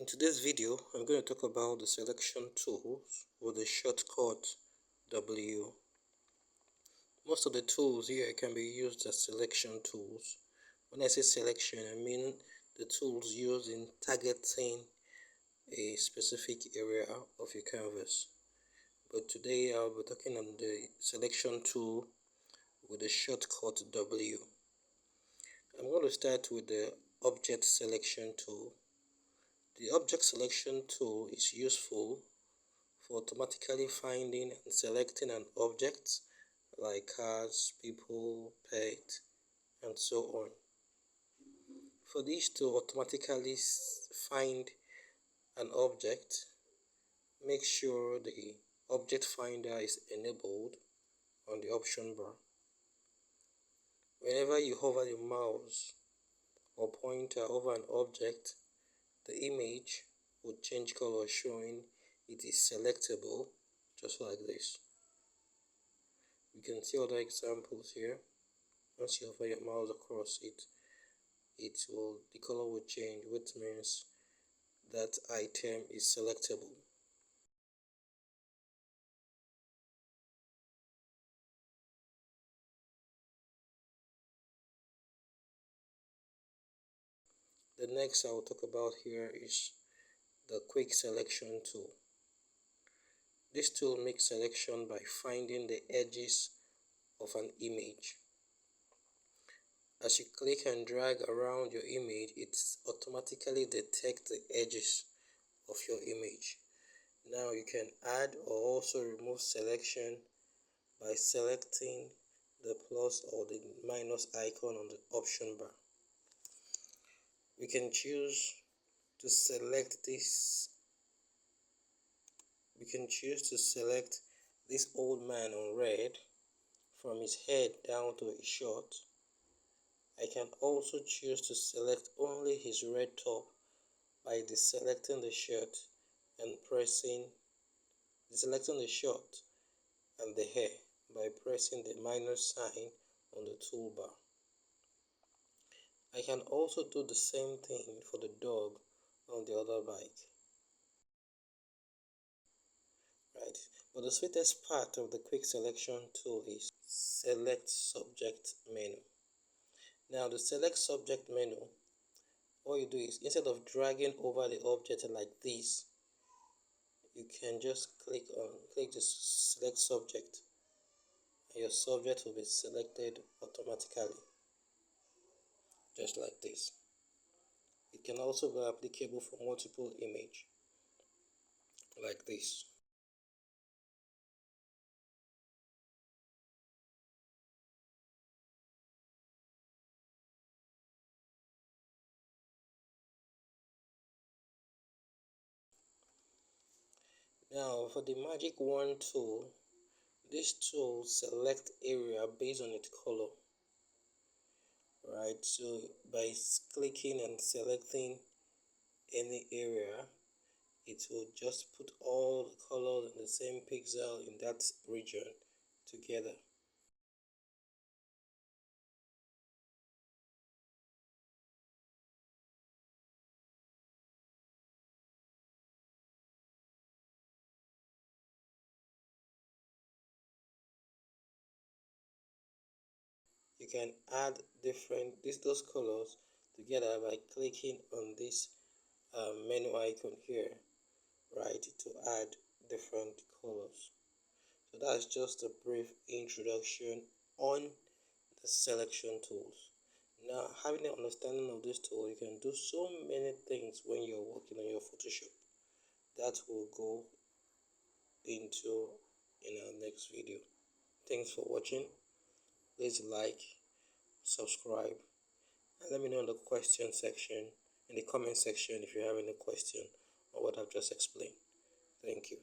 In today's video, I'm going to talk about the selection tools with the shortcut W. Most of the tools here can be used as selection tools. When I say selection, I mean the tools used in targeting a specific area of your canvas. But today I'll be talking on the selection tool with the shortcut W. I'm going to start with the object selection tool. The object selection tool is useful for automatically finding and selecting an object like cars, people, pet, and so on. For this to automatically find an object, make sure the object finder is enabled on the option bar. Whenever you hover your mouse or pointer over an object, the image will change color, showing it is selectable, just like this. You can see other examples here. Once you hover your mouse across it, the color will change, which means that item is selectable. The next I will talk about here is the quick selection tool. This tool makes selection by finding the edges of an image. As you click and drag around your image, it automatically detects the edges of your image. Now you can add or also remove selection by selecting the plus or the minus icon on the option bar. We can choose to select this. We can choose to select this old man on red from his head down to his short. I can also choose to select only his red top by deselecting the shirt and deselecting the short and the hair by pressing the minus sign on the toolbar. I can also do the same thing for the dog on the other bike. Right, but the sweetest part of the quick selection tool is select subject menu. Now the select subject menu, what you do is instead of dragging over the object like this, you can just click the select subject and your subject will be selected automatically, just like this. It can also be applicable for multiple images, like this. Now for the magic wand tool, this tool select area based on its color. Right, so by clicking and selecting any area, it will just put all the colors in the same pixel in that region together. You can add those colors together by clicking on this menu icon here, right, to add different colors. So that's just a brief introduction on the selection tools. Now, having an understanding of this tool, you can do so many things when you're working on your Photoshop. That will go into in our next video. Thanks for watching. Please like, subscribe, and let me know in the comment section if you have any question on what I've just explained. Thank you.